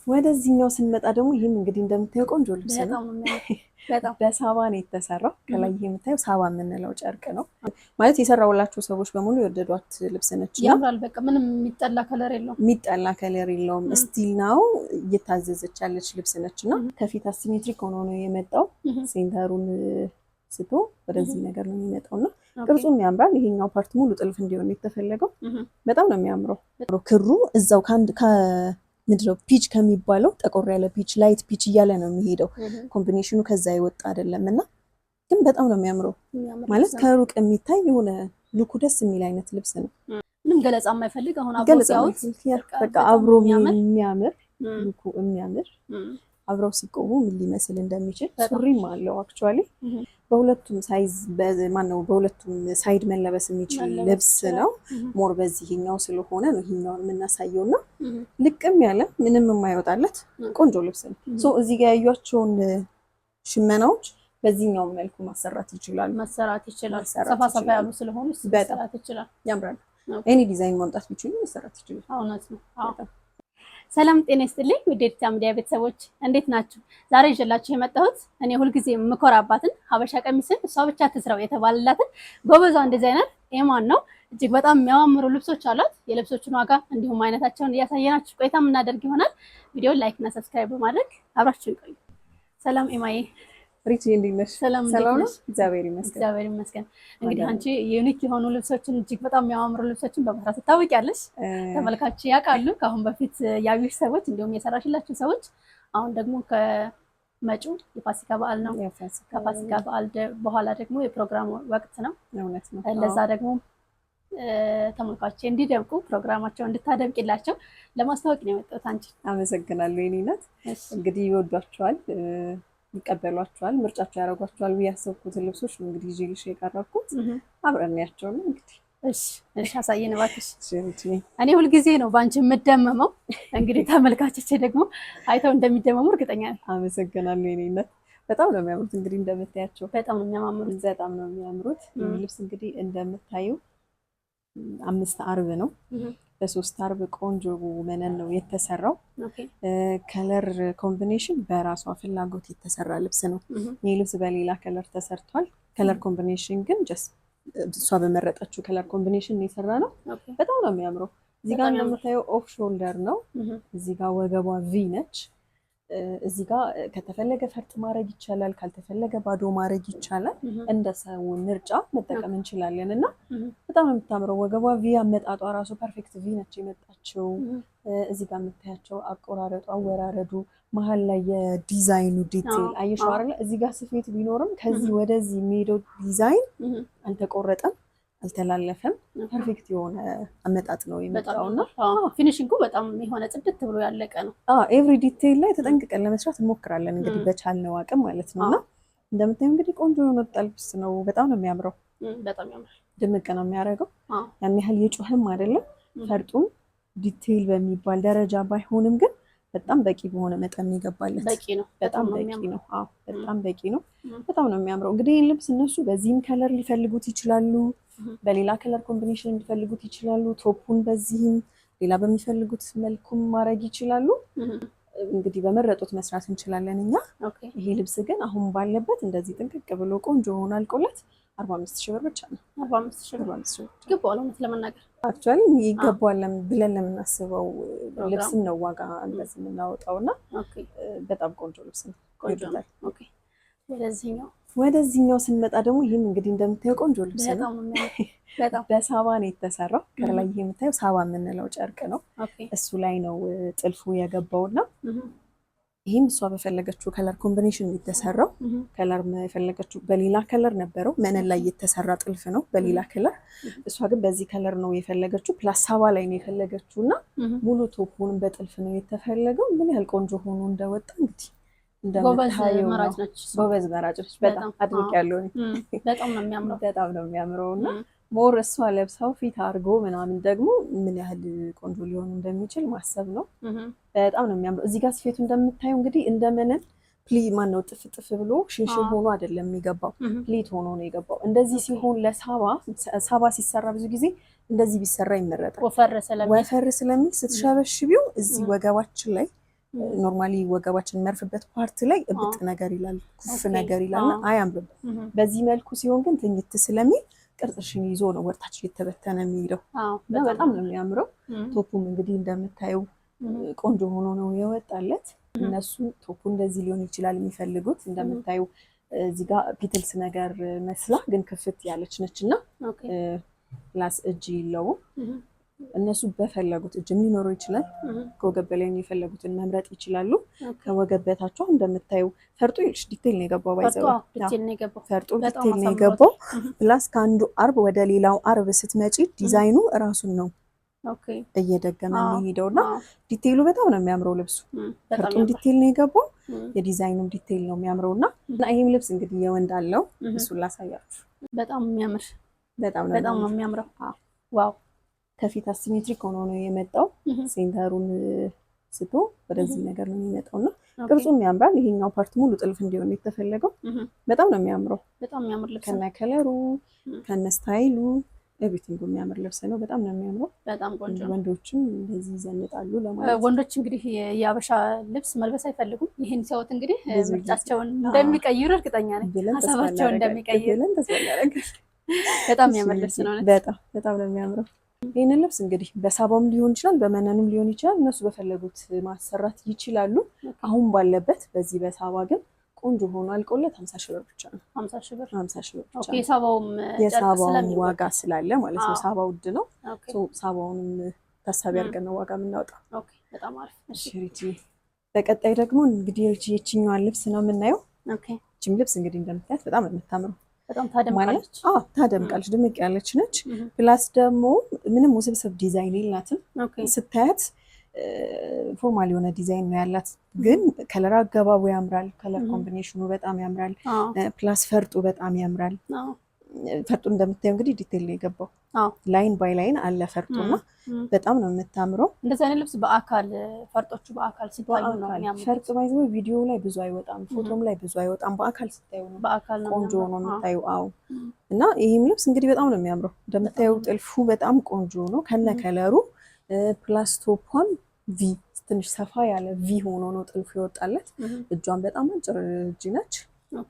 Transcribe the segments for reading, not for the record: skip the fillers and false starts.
ወደዚህኛው ስንመጣ ደግሞ ይሄም እንግዲህ እንደምታየው ቆንጆ ልብስ ነው። በጣም በሳባ ነው የተሰራው። ከላይ ይሄ የምታየው ሳባ የምንለው ጨርቅ ነው ማለት የሰራውላችሁ ሰዎች በሙሉ የወደዷት ልብስ ነች። ያምራል። በቃ ምንም የሚጠላ ከለር የለውም። ስቲል ነው እየታዘዘች ያለች ልብስ ነች እና ከፊት አሲሜትሪክ ሆኖ ነው የመጣው። ሴንተሩን ስቶ ወደዚህ ነገር ነው የሚመጣው እና ቅርጹም ያምራል። ይሄኛው ፓርት ሙሉ ጥልፍ እንዲሆን የተፈለገው በጣም ነው የሚያምረው። ክሩ እዛው ምንድነው ፒች ከሚባለው ጠቆር ያለ ፒች ላይት ፒች እያለ ነው የሚሄደው። ኮምቢኔሽኑ ከዛ ይወጣ አይደለም እና ግን በጣም ነው የሚያምረው። ማለት ከሩቅ የሚታይ የሆነ ሉኩ ደስ የሚል አይነት ልብስ ነው። ምንም ገለጻ የማይፈልግ አሁን አብሮ ሲያውት በቃ አብሮ የሚያምር ሉኩ የሚያምር አብረው ሲቆሙ ምን ሊመስል እንደሚችል ሱሪም አለው። አክቹአሊ በሁለቱም ሳይድ መለበስ የሚችል ልብስ ነው። ሞር በዚህኛው ስለሆነ ነው ይሄኛውን የምናሳየውና ልቅም ያለ ምንም የማይወጣለት ቆንጆ ልብስ ነው። ሶ እዚህ ጋር ያዩአቸውን ሽመናዎች በዚህኛው መልኩ መሰራት ይችላል። ሰፋ ያሉ ስለሆኑ መሰራት ይችላል። ያምራል። ኤኒ ዲዛይን ማምጣት ቢችሉ መሰራት ይችላል። እውነት ነው። ሰላም ጤና ይስጥልኝ ውድ የዲታ ሚዲያ ቤተሰቦች እንዴት ናችሁ? ዛሬ ይዤላችሁ የመጣሁት እኔ ሁልጊዜ የምኮራባትን ሀበሻ ቀሚስን እሷ ብቻ ትስራው የተባለላትን ጎበዟን ዲዛይነር ኤማን ነው። እጅግ በጣም የሚያማምሩ ልብሶች አሏት። የልብሶቹን ዋጋ እንዲሁም አይነታቸውን እያሳየናችሁ ቆይታ የምናደርግ ይሆናል። ቪዲዮውን ላይክ እና ሰብስክራይብ በማድረግ አብራችሁ ይቆዩ። ሰላም ኤማዬ። ሪቲ እንዴት ነሽ? ሰላም ነው። እግዚአብሔር ይመስገን። እንግዲህ አንቺ ዩኒክ የሆኑ ልብሶችን እጅግ በጣም የሚያማምሩ ልብሶችን በመስራት ትታወቂያለሽ። ተመልካች ያውቃሉ። ከአሁን በፊት ያዩሽ ሰዎች እንዲሁም የሰራሽላችሁ ሰዎች አሁን ደግሞ ከመጪው የፋሲካ በዓል ነው። ከፋሲካ በዓል በኋላ ደግሞ የፕሮግራሙ ወቅት ነው። ለዛ ደግሞ ተመልካቾች እንዲደምቁ ፕሮግራማቸው እንድታደምቂላቸው ለማስታወቅ ነው የመጣሁት። አንቺ አመሰግናለሁ። የኔ ናት እንግዲህ ይወዷቸዋል፣ ይቀበሏቸዋል፣ ምርጫቸው ያደርጓቸዋል ብዬ ያሰብኩትን ልብሶች ነው እንግዲህ ይዤልሽ የቀረብኩት። አብረን ያቸው ነው እንግዲህ። እሺ አሳየን እባክሽ። እኔ ሁልጊዜ ነው በአንቺ የምደመመው። እንግዲህ ተመልካቾቼ ደግሞ አይተው እንደሚደመሙ እርግጠኛ ነኝ። አመሰግናለሁ የኔ ናት። በጣም ነው የሚያምሩት። እንግዲህ እንደምታያቸው በጣም ነው የሚያማምሩት። በጣም ነው የሚያምሩት። ልብስ እንግዲህ እንደምታዩ 5 አርብ ነው። በ3 አርብ ቆንጆ መነን ነው የተሰራው። ከለር ኮምቢኔሽን በራሷ ፍላጎት የተሰራ ልብስ ነው። ይህ ልብስ በሌላ ከለር ተሰርቷል። ከለር ኮምቢኔሽን ግን ጀስት እሷ በመረጠችው ከለር ኮምቢኔሽን ነው የሰራ ነው። በጣም ነው የሚያምረው። እዚህ ጋር እንደምታየው ኦፍ ሾልደር ነው። እዚህ ጋር ወገቧ ቪ ነች። እዚህ ጋር ከተፈለገ ፈርጥ ማድረግ ይቻላል፣ ካልተፈለገ ባዶ ማድረግ ይቻላል። እንደ ሰው ምርጫ መጠቀም እንችላለን እና በጣም የምታምረው ወገቧ ቪ አመጣጧ ራሱ ፐርፌክት ቪ ነች የመጣችው። እዚህ ጋር የምታያቸው አቆራረጡ፣ አወራረዱ፣ መሀል ላይ የዲዛይኑ ዲቴል አየሽው አይደል? እዚህ ጋር ስፌት ቢኖርም ከዚህ ወደዚህ የሚሄደው ዲዛይን አልተቆረጠም፣ አልተላለፈም። ፐርፌክት የሆነ አመጣጥ ነው የመጣውና ፊኒሺንጉ በጣም የሆነ ጽድት ብሎ ያለቀ ነው። ኤቭሪ ዲቴይል ላይ ተጠንቅቀን ለመስራት እንሞክራለን እንግዲህ በቻልነው አቅም ማለት ነውና እንደምታዩ እንግዲህ ቆንጆ የሆነ ልብስ ነው። በጣም ነው የሚያምረው። በጣም ያምራል። ድምቅ ነው የሚያደርገው። ያን ያህል የጮህም አይደለም። ፈርጡም ዲቴይል በሚባል ደረጃ ባይሆንም ግን በጣም በቂ በሆነ መጠን ይገባለት። በቂ ነው። በጣም በቂ ነው። በጣም በቂ ነው። በጣም ነው የሚያምረው። እንግዲህ ይሄን ልብስ እነሱ በዚህም ከለር ሊፈልጉት ይችላሉ፣ በሌላ ከለር ኮምቢኔሽን ሊፈልጉት ይችላሉ። ቶፑን በዚህም ሌላ በሚፈልጉት መልኩም ማድረግ ይችላሉ። እንግዲህ በመረጡት መስራት እንችላለን እኛ። ይሄ ልብስ ግን አሁን ባለበት እንደዚህ ጥንቅቅ ብሎ ቆንጆ ሆኖ አልቆለት 45,000 ብር ብቻ ነው። 45,000 ብር ይገባዋል። እውነት ለመናገር አክቹአሊ ይገባዋል ብለን ለምናስበው ልብስም ነው ዋጋ እንደዚህ የምናወጣውና በጣም ቆንጆ ልብስ ነው። ቆንጆ ነው። ወደዚህኛው ስንመጣ ደግሞ ይሄም እንግዲህ እንደምታየው ቆንጆ ልብስ ነው። በጣም በሳባ ነው የተሰራው። ከላይ ይሄ የምታየው ሳባ የምንለው ጨርቅ ነው። እሱ ላይ ነው ጥልፉ የገባውና ይሄም እሷ በፈለገችው ከለር ኮምቢኔሽን የተሰራው። ከለር የፈለገችው በሌላ ከለር ነበረው መነን ላይ የተሰራ ጥልፍ ነው በሌላ ከለር። እሷ ግን በዚህ ከለር ነው የፈለገችው። ፕላስ ሳባ ላይ ነው የፈለገችውና ሙሉ ቶፑን በጥልፍ ነው የተፈለገው። ምን ያህል ቆንጆ ሆኖ እንደወጣ እንግዲህ እንደምታየው ጎበዝ መራጭ ነች። በጣም አድንቄያለሁ። በጣም ነው የሚያምረው። በጣም ነው የሚያምረውና ሞር እሷ ለብሳው ፊት አድርጎ ምናምን ደግሞ ምን ያህል ቆንጆ ሊሆን እንደሚችል ማሰብ ነው። በጣም ነው የሚያምረው። እዚህ ጋር ስፌቱ እንደምታየው እንግዲህ እንደመነን ማነው ጥፍ ብሎ ሽንሽን ሆኖ አይደለም የሚገባው፣ ፕሊት ሆኖ ነው የገባው። እንደዚህ ሲሆን ለሳባ ሲሰራ ብዙ ጊዜ እንደዚህ ቢሰራ ይመረጣል። ወፈር ስለሚል ስትሸበሽቢው እዚህ ወገባችን ላይ ኖርማሊ ወገባችን የሚያርፍበት ፓርት ላይ እብጥ ነገር ይላል፣ ኩፍ ነገር ይላልና አያምርም። በዚህ መልኩ ሲሆን ግን ትኝት ስለሚል ቅርጽሽን ይዞ ነው ወርታች እየተበተነ የሚሄደው እና በጣም ነው የሚያምረው። ቶፑም እንግዲህ እንደምታዩ ቆንጆ ሆኖ ነው የወጣለት። እነሱ ቶፑ እንደዚህ ሊሆን ይችላል የሚፈልጉት። እንደምታዩ እዚህ ጋር ፒትልስ ነገር መስላ ግን ክፍት ያለች ነች እና ፕላስ እጅ የለውም። እነሱ በፈለጉት እጅ ሊኖረው ይችላል። ከወገብ በላይ የፈለጉትን መምረጥ ይችላሉ። ከወገብ በታቸው እንደምታዩ ፈርጡ ዲቴል ነው የገባው። ባይዘው ፈርጡ ዲቴል ነው የገባው። ፕላስ ከአንዱ አርብ ወደ ሌላው አርብ ስትመጪ ዲዛይኑ እራሱን ነው እየደገመ የሚሄደው እና ዲቴይሉ በጣም ነው የሚያምረው። ልብሱ ፈርጡም ዲቴይል ነው የገባው፣ የዲዛይኑም ዲቴይል ነው የሚያምረው እና ይህም ልብስ እንግዲህ የወንድ አለው። እሱን ላሳያችሁ። በጣም የሚያምር በጣም ነው የሚያምረው። ዋው ከፊት አሲሜትሪክ ሆኖ ነው የመጣው። ሴንተሩን ስቶ ወደዚህ ነገር ነው የሚመጣው እና ቅርጹም ያምራል። ይሄኛው ፓርት ሙሉ ጥልፍ እንዲሆን የተፈለገው በጣም ነው የሚያምረው። በጣም የሚያምር ልብስ ከነ ከለሩ ከነ ስታይሉ ኤቭሪቲንግ የሚያምር ልብስ ነው። በጣም ነው የሚያምረው። በጣም ቆንጆ። ወንዶችም እንደዚህ ይዘንጣሉ ለማለት። ወንዶች እንግዲህ የአበሻ ልብስ መልበስ አይፈልጉም። ይሄን ሲያዩት እንግዲህ ምርጫቸውን እንደሚቀይሩ እርግጠኛ ነኝ። ሀሳባቸውን እንደሚቀይሩ በጣም የሚያምር ልብስ ነው። በጣም ነው የሚያምረው። ይህንን ልብስ እንግዲህ በሳባውም ሊሆን ይችላል፣ በመነኑም ሊሆን ይችላል። እነሱ በፈለጉት ማሰራት ይችላሉ። አሁን ባለበት በዚህ በሳባ ግን ቆንጆ ሆኖ አልቆለት 50 ሺህ ብር ብቻ ነው። 50 ሺህ ብር 50 ሺህ ብር ብቻ። ኦኬ። የሳባውም ዋጋ ስላለ ማለት ነው። ሳባው ውድ ነው። ሳባውንም ታሳቢ አድርገን ነው ዋጋ የምናወጣው። ኦኬ፣ በጣም አሪፍ። እሺ፣ በቀጣይ ደግሞ እንግዲህ የችኛዋን ልብስ ነው የምናየው። ኦኬ። እቺም ልብስ እንግዲህ እንደምታያት በጣም ነው የምታምረው። በጣም ታደምቃለች። ታደምቃለች፣ ድምቅ ያለች ነች። ፕላስ ደግሞ ምንም ውስብስብ ዲዛይን የላትም። ስታያት ፎርማል የሆነ ዲዛይን ነው ያላት፣ ግን ከለር አገባቡ ያምራል። ከለር ኮምቢኔሽኑ በጣም ያምራል። ፕላስ ፈርጡ በጣም ያምራል። ፈርጡ እንደምታየው እንግዲህ ዲቴል ነው የገባው። ላይን ባይ ላይን አለ ፈርጡና በጣም ነው የምታምረው። እንደዚህ አይነት ልብስ በአካል ፈርጦቹ በአካል ሲታዩ ነው የሚያምሩት። ፈርጥ ባይዘው ቪዲዮ ላይ ብዙ አይወጣም፣ ፎቶም ላይ ብዙ አይወጣም። በአካል ሲታዩ ነው ቆንጆ ነው የምታዩ። እና ይሄም ልብስ እንግዲህ በጣም ነው የሚያምረው። እንደምታየው ጥልፉ በጣም ቆንጆ ነው ከነ ከለሩ። ፕላስ ቶፖን ቪ ትንሽ ሰፋ ያለ ቪ ሆኖ ነው ጥልፉ ይወጣለት። እጇን በጣም አጭር እጅ ነች፣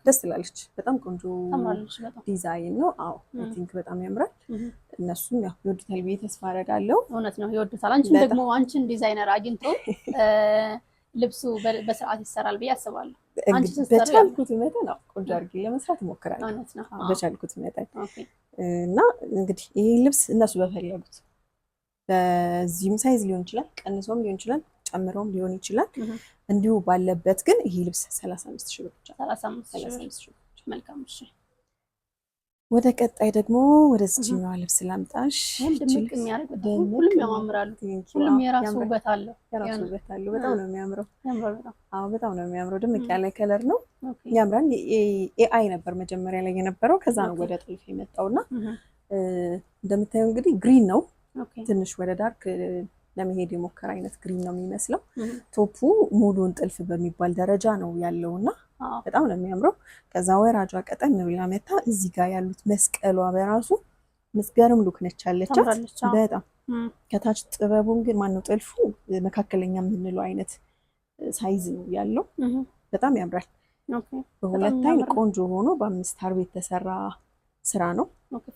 ደስ ትላለች። በጣም ቆንጆ ዲዛይን ነው። አይ ቲንክ በጣም ያምራል። እነሱም ያው ይወዱታል ብዬ ተስፋ አደርጋለሁ። እውነት ነው ይወዱታል። አንቺን ደግሞ አንቺን ዲዛይነር አግኝቶ ልብሱ በስርዓት ይሰራል ብዬ አስባለሁ። በቻልኩት መጠን ቆንጆ አድርጌ ለመስራት እሞክራለሁ። እውነት ነው በቻልኩት መጠን እና እንግዲህ ይሄ ልብስ እነሱ በፈለጉት በዚህም ሳይዝ ሊሆን ይችላል፣ ቀንሶም ሊሆን ይችላል፣ ጨምረውም ሊሆን ይችላል። እንዲሁ ባለበት ግን ይሄ ልብስ 35 ሺህ ብር ብቻ። 35 ሺህ ብር። መልካም። እሺ፣ ወደ ቀጣይ ደግሞ ወደዚህኛዋ ልብስ ላምጣሽ። ድምቅ የሚያደርግ ሁሉም ያማምራሉ። ሁሉም የራሱ ውበት አለው። በጣም ነው የሚያምረው። በጣም ነው የሚያምረው። ድምቅ ያለ ከለር ነው፣ ያምራል። ኤአይ ነበር መጀመሪያ ላይ የነበረው፣ ከዛ ነው ወደ ጥልፍ የመጣውና እንደምታየው እንግዲህ ግሪን ነው። ትንሽ ወደ ዳርክ ለመሄድ የሞከረ አይነት ግሪን ነው የሚመስለው። ቶፑ ሙሉን ጥልፍ በሚባል ደረጃ ነው ያለውና በጣም ነው የሚያምረው። ከዛ ወራጇ ቀጠን ብላ መታ እዚህ ጋር ያሉት መስቀሏ በራሱ መስገርም ሉክ ነች ያለቻት በጣም። ከታች ጥበቡን ግን ማነው ጥልፉ መካከለኛ የምንለው አይነት ሳይዝ ነው ያለው። በጣም ያምራል። በሁለት አይን ቆንጆ ሆኖ በ5 አርብ የተሰራ ስራ ነው።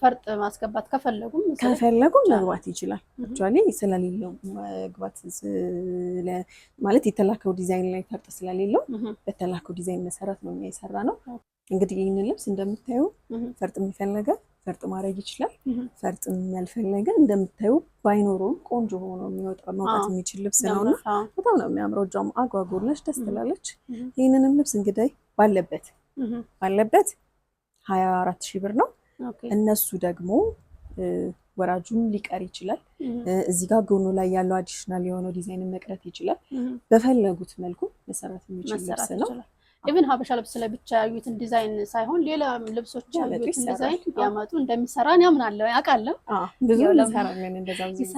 ፈርጥ ማስገባት ከፈለጉም መግባት ይችላል። አክቹአሊ ስለሌለው መግባት ማለት የተላከው ዲዛይን ላይ ፈርጥ ስለሌለው በተላከው ዲዛይን መሰረት ነው የሰራ ነው። እንግዲህ ይህንን ልብስ እንደምታዩ ፈርጥ የሚፈለገ ፈርጥ ማድረግ ይችላል። ፈርጥ ያልፈለገ እንደምታዩ ባይኖረውም ቆንጆ ሆኖ መውጣት የሚችል ልብስ ነውና በጣም ነው የሚያምረው። እጇም አጓጉር ነች፣ ደስ ትላለች። ይህንንም ልብስ እንግዲህ ባለበት 24 ሺህ ብር ነው። እነሱ ደግሞ ወራጁም ሊቀር ይችላል። እዚህ ጋር ጎኑ ላይ ያለው አዲሽናል የሆነው ዲዛይን መቅረት ይችላል። በፈለጉት መልኩ መሰራት የሚችል ልብስ ነው። ኢቭን ሀበሻ ልብስ ላይ ብቻ ያዩትን ዲዛይን ሳይሆን ሌላ ልብሶች ያዩትን ዲዛይን ቢያመጡ እንደሚሰራ ያምናለሁ፣ ያውቃለሁ። ብዙ እንሰራለን እንደዛው ዚህ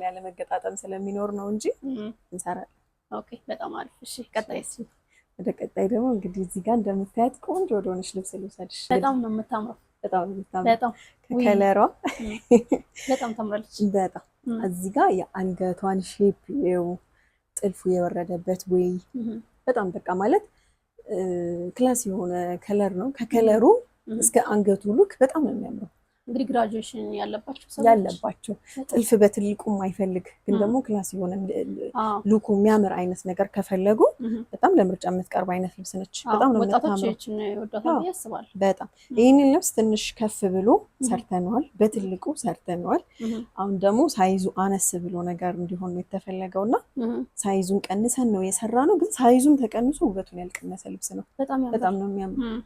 ያለ መገጣጠም ስለሚኖር ነው እንጂ እንሰራለን። ኦኬ፣ በጣም አሪፍ። እሺ፣ ቀጣይስ? ወደ ቀጣይ ደግሞ እንግዲህ እዚህ ጋር እንደምታያት ቆንጆ ወደሆነች ልብስ ልውሰድሽ። በጣም ነው የምታምረው። በጣም ከከለሯ በጣም ታምራለች። በጣም እዚህ ጋር የአንገቷን ሼፕ ይኸው፣ ጥልፉ የወረደበት ወይ በጣም በቃ ማለት ክላስ የሆነ ከለር ነው። ከከለሩ እስከ አንገቱ ሉክ በጣም ነው የሚያምረው። እንግዲህ ግራጁዌሽን ያለባቸው ጥልፍ በትልቁ የማይፈልግ ግን ደግሞ ክላስ የሆነ ሉኩ የሚያምር አይነት ነገር ከፈለጉ በጣም ለምርጫ የምትቀርብ አይነት ልብስ ነች። በጣም ነው የምታምረው። በጣም ይህንን ልብስ ትንሽ ከፍ ብሎ ሰርተነዋል፣ በትልቁ ሰርተነዋል። አሁን ደግሞ ሳይዙ አነስ ብሎ ነገር እንዲሆን ነው የተፈለገው እና ሳይዙን ቀንሰን ነው የሰራ ነው። ግን ሳይዙን ተቀንሶ ውበቱን ያልቀነሰ ልብስ ነው። በጣም ነው የሚያምረው።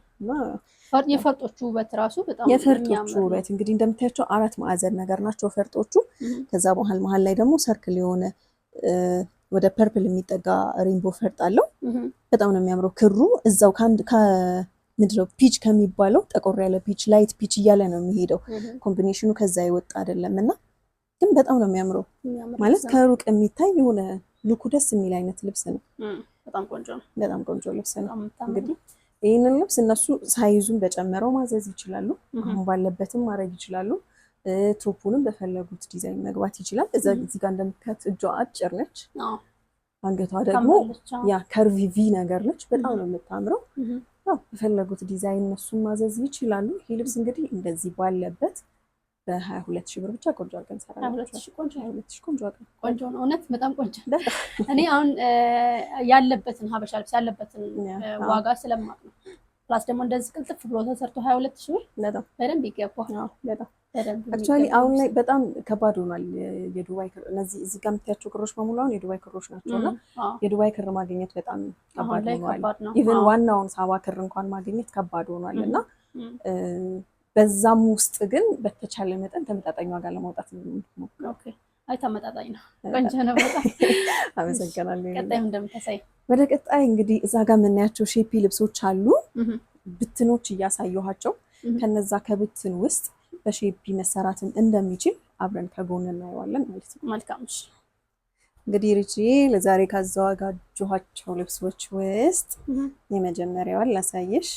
የፈርጦቹ ውበት ራሱ በጣም የፈርጦቹ ውበት እንግዲህ እንደምታያቸው 4 ማዕዘን ነገር ናቸው ፈርጦቹ። ከዛ መሀል ላይ ደግሞ ሰርክል የሆነ ወደ ፐርፕል የሚጠጋ ሬንቦ ፈርጥ አለው። በጣም ነው የሚያምረው። ክሩ እዛው ምንድነው ፒች ከሚባለው ጠቆር ያለ ፒች፣ ላይት ፒች እያለ ነው የሚሄደው። ኮምቢኔሽኑ ከዛ ይወጣ አይደለም እና ግን በጣም ነው የሚያምረው። ማለት ከሩቅ የሚታይ የሆነ ሉኩ ደስ የሚል አይነት ልብስ ነው። በጣም ቆንጆ ነው። በጣም ቆንጆ ልብስ ነው። እንግዲህ ይህንን ልብስ እነሱ ሳይዙን በጨመረው ማዘዝ ይችላሉ። አሁን ባለበትም ማድረግ ይችላሉ። ቶፑንም በፈለጉት ዲዛይን መግባት ይችላል። እዚህ ጋር እንደምታዩት እጇ አጭር ነች። አንገቷ ደግሞ ያ ከርቪ ቪ ነገር ነች። በጣም ነው የምታምረው። በፈለጉት ዲዛይን እነሱን ማዘዝ ይችላሉ። ይህ ልብስ እንግዲህ እንደዚህ ባለበት በ22 ሺህ ብር ብቻ ቆንጆ አድርገን እንሰራለን። 22 ሺህ ቆንጆ ቆንጆ ነው። እውነት በጣም ቆንጆ። እኔ አሁን ያለበትን ሀበሻ ልብስ ያለበትን ዋጋ ስለማቅ ነው። ፕላስ ደግሞ እንደዚህ ቅልጥፍ ብሎ ተሰርቶ 22 ሺህ ብር በደንብ ይገባል። አክቹዋሊ አሁን ላይ በጣም ከባድ ሆኗል። የዱባይ ክር እነዚህ እዚህ ጋር የምታያቸው ክሮች በሙሉ አሁን የዱባይ ክሮች ናቸው እና የዱባይ ክር ማግኘት በጣም ከባድ ሆኗል። ኢቨን ዋናውን ሳባ ክር እንኳን ማግኘት ከባድ ሆኗል እና በዛም ውስጥ ግን በተቻለ መጠን ተመጣጣኝ ዋጋ ለማውጣት ነው። አይ ተመጣጣኝ ነው። ቆንጆ ነው በጣም አመሰግናለሁ። ቀጣይ እንደምታሳይ ወደ ቀጣይ እንግዲህ እዛ ጋር የምናያቸው ሼፒ ልብሶች አሉ። ብትኖች እያሳየኋቸው ከነዛ ከብትን ውስጥ በሼፒ መሰራትም እንደሚችል አብረን ከጎን እናየዋለን ማለት ነው። መልካም። እንግዲህ ሪችዬ ለዛሬ ካዘጋጀኋቸው ልብሶች ውስጥ የመጀመሪያዋን ላሳየሽ።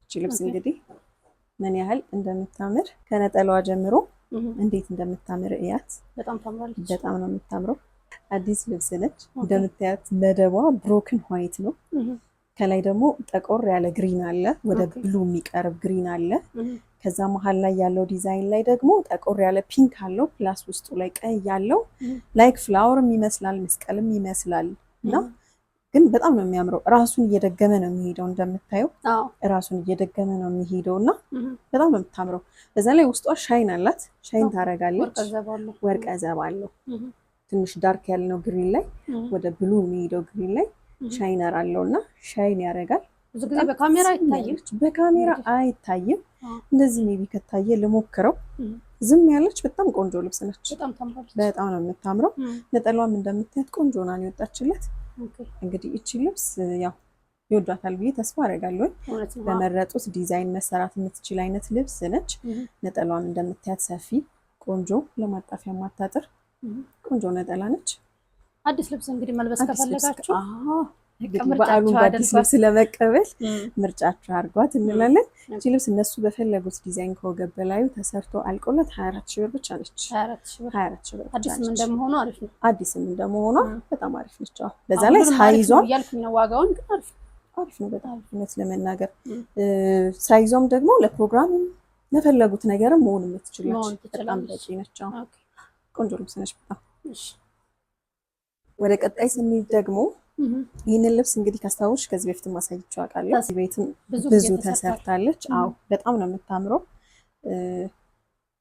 እቺ ልብስ እንግዲህ ምን ያህል እንደምታምር ከነጠላዋ ጀምሮ እንዴት እንደምታምር እያት። በጣም ታምራለች። በጣም ነው የምታምረው። አዲስ ልብስ ነች። እንደምታያት መደቧ ብሮክን ዋይት ነው። ከላይ ደግሞ ጠቆር ያለ ግሪን አለ፣ ወደ ብሉ የሚቀርብ ግሪን አለ። ከዛ መሀል ላይ ያለው ዲዛይን ላይ ደግሞ ጠቆር ያለ ፒንክ አለው፣ ፕላስ ውስጡ ላይ ቀይ ያለው ላይክ ፍላወርም ይመስላል መስቀልም ይመስላል እና ግን በጣም ነው የሚያምረው። ራሱን እየደገመ ነው የሚሄደው። እንደምታየው ራሱን እየደገመ ነው የሚሄደው እና በጣም ነው የምታምረው። በዛ ላይ ውስጧ ሻይን አላት፣ ሻይን ታረጋለች። ወርቀ ዘብ አለው። ትንሽ ዳርክ ያልነው ግሪን ላይ ወደ ብሉ የሚሄደው ግሪን ላይ ሻይነር አለው እና ሻይን ያደርጋል። ብዙ ጊዜ በካሜራ አይታይም። በካሜራ አይታይም። እንደዚህ ሜቢ ከታየ ልሞክረው። ዝም ያለች በጣም ቆንጆ ልብስ ነች። በጣም ነው የምታምረው። ነጠላዋም እንደምታያት ቆንጆ ናን የወጣችለት። እንግዲህ እቺ ልብስ ያው ይወዷታል ብዬ ተስፋ አደርጋለሁ። በመረጡት ዲዛይን መሰራት የምትችል አይነት ልብስ ነች። ነጠላዋም እንደምታያት ሰፊ ቆንጆ፣ ለማጣፊያ ማታጥር ቆንጆ ነጠላ ነች። አዲስ ልብስ እንግዲህ መልበስ ከፈለጋችሁ በዓሉን በአዲስ ልብስ ለመቀበል ምርጫችሁ አድርጓት እንላለን። እቺ ልብስ እነሱ በፈለጉት ዲዛይን ከወገብ በላዩ ተሰርቶ አልቆለት 24 ሺህ ብር ብቻ ነች። 24 ሺህ ብር አዲስም እንደመሆኑ አሪፍ ነው። አዲስም እንደመሆኑ በጣም አሪፍ ነች። በዛ ላይ ሳይዟም ያልኩኝ ነው ዋጋውን ግን አሪፍ ነው በጣም እውነት ለመናገር ሳይዟም ደግሞ ለፕሮግራም ለፈለጉት ነገርም መሆን የምትችላች በጣም በቂ ነች። ቆንጆ ልብስ ነች በጣም። ወደ ቀጣይ ስንሄድ ደግሞ ይህንን ልብስ እንግዲህ ካስታወስሽ ከዚህ በፊት ማሳየቻው አውቃለሁ። እዚህ ቤትም ብዙ ተሰርታለች። አዎ በጣም ነው የምታምረው።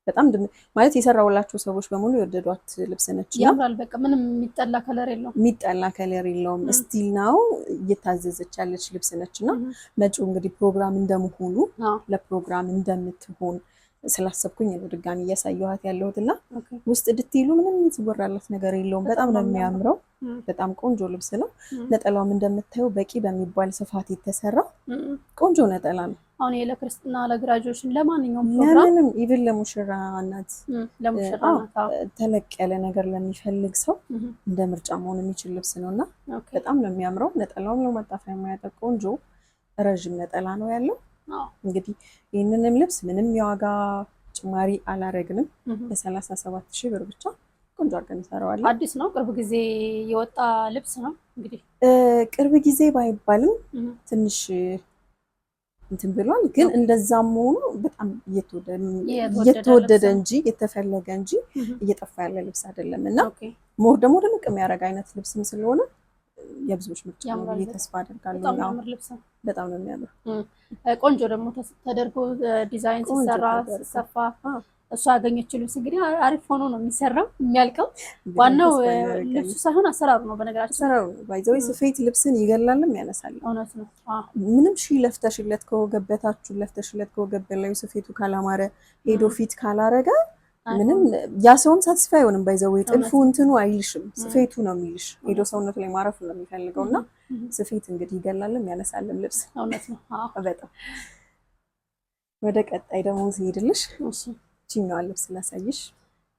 በጣም ማለት የሰራውላቸው ሰዎች በሙሉ የወደዷት ልብስ ነች። ያምራል። በቃ ምንም የሚጠላ ከለር የለውም። የሚጠላ ከለር የለውም። ስቲል ነው እየታዘዘች ያለች ልብስ ነች እና መጪው እንግዲህ ፕሮግራም እንደመሆኑ ለፕሮግራም እንደምትሆን ስላሰብኩኝ ነው ድጋሚ እያሳየኋት ያለሁት እና ውስጥ ድትይሉ ምንም የተወራለት ነገር የለውም። በጣም ነው የሚያምረው። በጣም ቆንጆ ልብስ ነው። ነጠላውም እንደምታየው በቂ በሚባል ስፋት የተሰራ ቆንጆ ነጠላ ነው። አሁን ለክርስትና ለግራጁዌሽን ለማንኛውም ፕሮግራም ለምንም ኢቭን ለሙሽራ እናት ተለቅ ያለ ነገር ለሚፈልግ ሰው እንደ ምርጫ መሆን የሚችል ልብስ ነው እና በጣም ነው የሚያምረው። ነጠላውም ለማጣፊያ የማያጠቅ ቆንጆ ረዥም ነጠላ ነው ያለው። እንግዲህ ይህንንም ልብስ ምንም የዋጋ ጭማሪ አላረግንም። በ37 ሺህ ብር ብቻ ቆንጆ አድርገን እንሰራዋለን። አዲስ ነው፣ ቅርብ ጊዜ የወጣ ልብስ ነው። እንግዲህ ቅርብ ጊዜ ባይባልም ትንሽ እንትን ብሏል። ግን እንደዛም ሆኖ በጣም እየተወደደ እንጂ እየተፈለገ እንጂ እየጠፋ ያለ ልብስ አይደለም እና ሞር ደግሞ ድምቅ የሚያደርግ አይነት ልብስም ስለሆነ የብዙዎች ምርጫ ነው ብዬ ተስፋ አደርጋለሁ። በጣም ነው የሚያምር። ቆንጆ ደግሞ ተደርጎ ዲዛይን ሲሰራ ሲሰፋ እሷ ያገኘችው ልብስ እንግዲህ አሪፍ ሆኖ ነው የሚሰራው የሚያልቀው። ዋናው ልብሱ ሳይሆን አሰራሩ ነው። በነገራችን አሰራሩ ባይዘው ስፌት ልብስን ይገላልም ያነሳል። እውነት ነው። ምንም ለፍተሽለት ከወገበታችሁ ለፍተሽለት ከወገብ ላይ ስፌቱ ካላማረ ሄዶ ፊት ካላረገ ምንም ያ ሰውም ሳትስፋይ አይሆንም። ባይዘው ጥልፉ እንትኑ አይልሽም፣ ስፌቱ ነው የሚልሽ። ሄዶ ሰውነቱ ላይ ማረፍ ነው የሚፈልገውና ስፌት እንግዲህ ይገላልም ያነሳልም ልብስ። እውነት ነው። በጣም ወደ ቀጣይ ደግሞ ሲሄድልሽ ቺኛዋ ልብስ ላሳይሽ።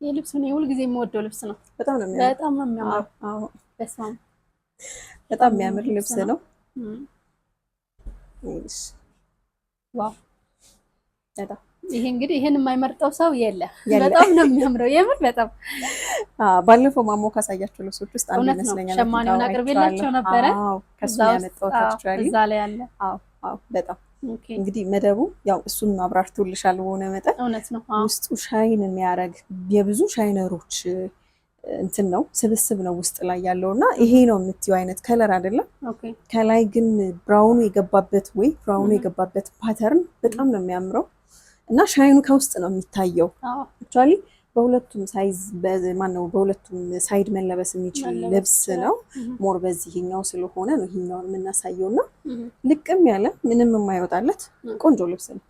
ይሄ ልብስ ነው ሁሉ ጊዜ የምወደው ልብስ ነው። በጣም ነው የሚያምር። በጣም ነው የሚያምር። አዎ በስማም በጣም የሚያምር ልብስ ነው። ዋው በጣም ይሄ እንግዲህ ይሄን የማይመርጠው ሰው የለም። በጣም ነው የሚያምረው የምር በጣም። ባለፈው ማሞ ካሳያቸው ልብሶች ውስጥ አንዱ ይመስለኛል። ሸማኔውን አቅርቤላቸው ነበረ። ከሱ ያመጣሁት አክቹአሊ እዛ ላይ አለ። አዎ በጣም እንግዲህ መደቡ ያው እሱን አብራርቶልሻል በሆነ መጠን። እውነት ነው። ውስጡ ሻይን የሚያደርግ የብዙ ሻይነሮች እንትን ነው ስብስብ ነው ውስጥ ላይ ያለውና ይሄ ነው የምትይው አይነት ከለር አይደለም። ከላይ ግን ብራውኑ የገባበት ብራውኑ የገባበት ፓተርን በጣም ነው የሚያምረው እና ሻይኑ ከውስጥ ነው የሚታየው። አክቹአሊ በሁለቱም ሳይዝ በሁለቱም ሳይድ መለበስ የሚችል ልብስ ነው። ሞር በዚህኛው ስለሆነ ነው ይሄኛውን የምናሳየውና ልቅም ያለ ምንም የማይወጣለት ቆንጆ ልብስ ነው።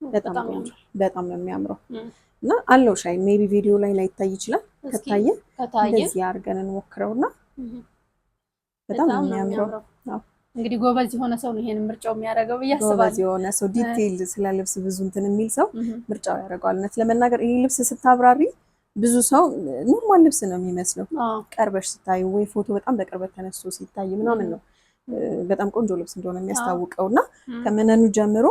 በጣም ቆንጆ በጣም ነው የሚያምረው እና አለው ሻይን። ሜቢ ቪዲዮ ላይ ላይታይ ይችላል። ከታየ እንደዚህ አድርገን እንሞክረውና በጣም ነው የሚያምረው። እንግዲህ ጎበዝ የሆነ ሰው ነው ይሄን ምርጫው የሚያደርገው ብዬ አስባለሁ። ጎበዝ የሆነ ሰው ዲቴይል ስለ ልብስ ብዙ እንትን የሚል ሰው ምርጫው ያደርገዋል። እውነት ለመናገር ይሄ ልብስ ስታብራሪ ብዙ ሰው ኖርማል ልብስ ነው የሚመስለው። ቀርበሽ ስታይ ወይ ፎቶ በጣም በቅርበት ተነስቶ ሲታይ ምናምን ነው በጣም ቆንጆ ልብስ እንደሆነ የሚያስታውቀውና ከመነኑ ጀምሮ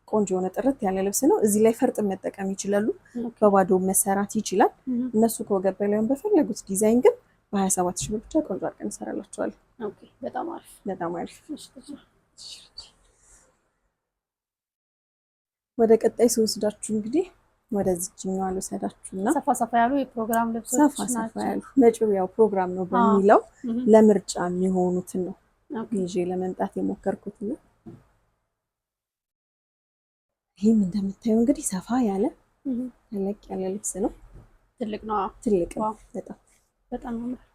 ቆንጆ የሆነ ጥርት ያለ ልብስ ነው። እዚህ ላይ ፈርጥ መጠቀም ይችላሉ። በባዶ መሰራት ይችላል። እነሱ ከወገብ በላይ በፈለጉት ዲዛይን ግን በ27 ሺህ ብር ብቻ ቆንጆ አድርገን እንሰራላችኋለን። ኦኬ በጣም አሪፍ በጣም አሪፍ። ወደ ቀጣይ ስወስዳችሁ እንግዲህ ወደዚህኛው ልወስዳችሁና ሰፋ ሰፋ ያሉ የፕሮግራም ልብሶች ናቸው። መጪው ያው ፕሮግራም ነው በሚለው ለምርጫ የሚሆኑትን ነው ይዤ ለመምጣት የሞከርኩት ነው። ይሄም እንደምታየው እንግዲህ ሰፋ ያለ ተለቅ ያለ ልብስ ነው። ትልቅ ነው። ትልቅ ነው በጣም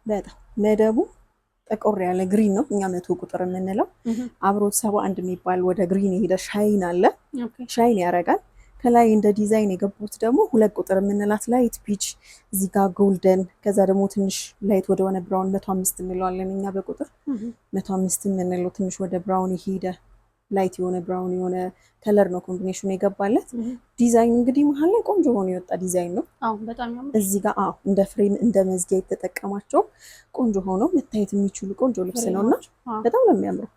በጣም መደቡ ጠቆር ያለ ግሪን ነው። እኛ 100 ቁጥር የምንለው አብሮት 71 የሚባል ወደ ግሪን የሄደ ሻይን አለ። ሻይን ያደርጋል። ከላይ እንደ ዲዛይን የገቡት ደግሞ 2 ቁጥር የምንላት ላይት ፒች፣ እዚህ ጋር ጎልደን፣ ከዛ ደግሞ ትንሽ ላይት ወደ ሆነ ብራውን 105 እንለዋለን እኛ በቁጥር 105 የምንለው ትንሽ ወደ ብራውን የሄደ ላይት የሆነ ብራውን የሆነ ከለር ነው ኮምቢኔሽኑ የገባለት። ዲዛይን እንግዲህ መሀል ላይ ቆንጆ ሆኖ የወጣ ዲዛይን ነው። በጣም ያምራል። እዚህ ጋር እንደ ፍሬም እንደ መዝጊያ የተጠቀማቸው ቆንጆ ሆኖ መታየት የሚችሉ ቆንጆ ልብስ ነውና በጣም ነው የሚያምረው።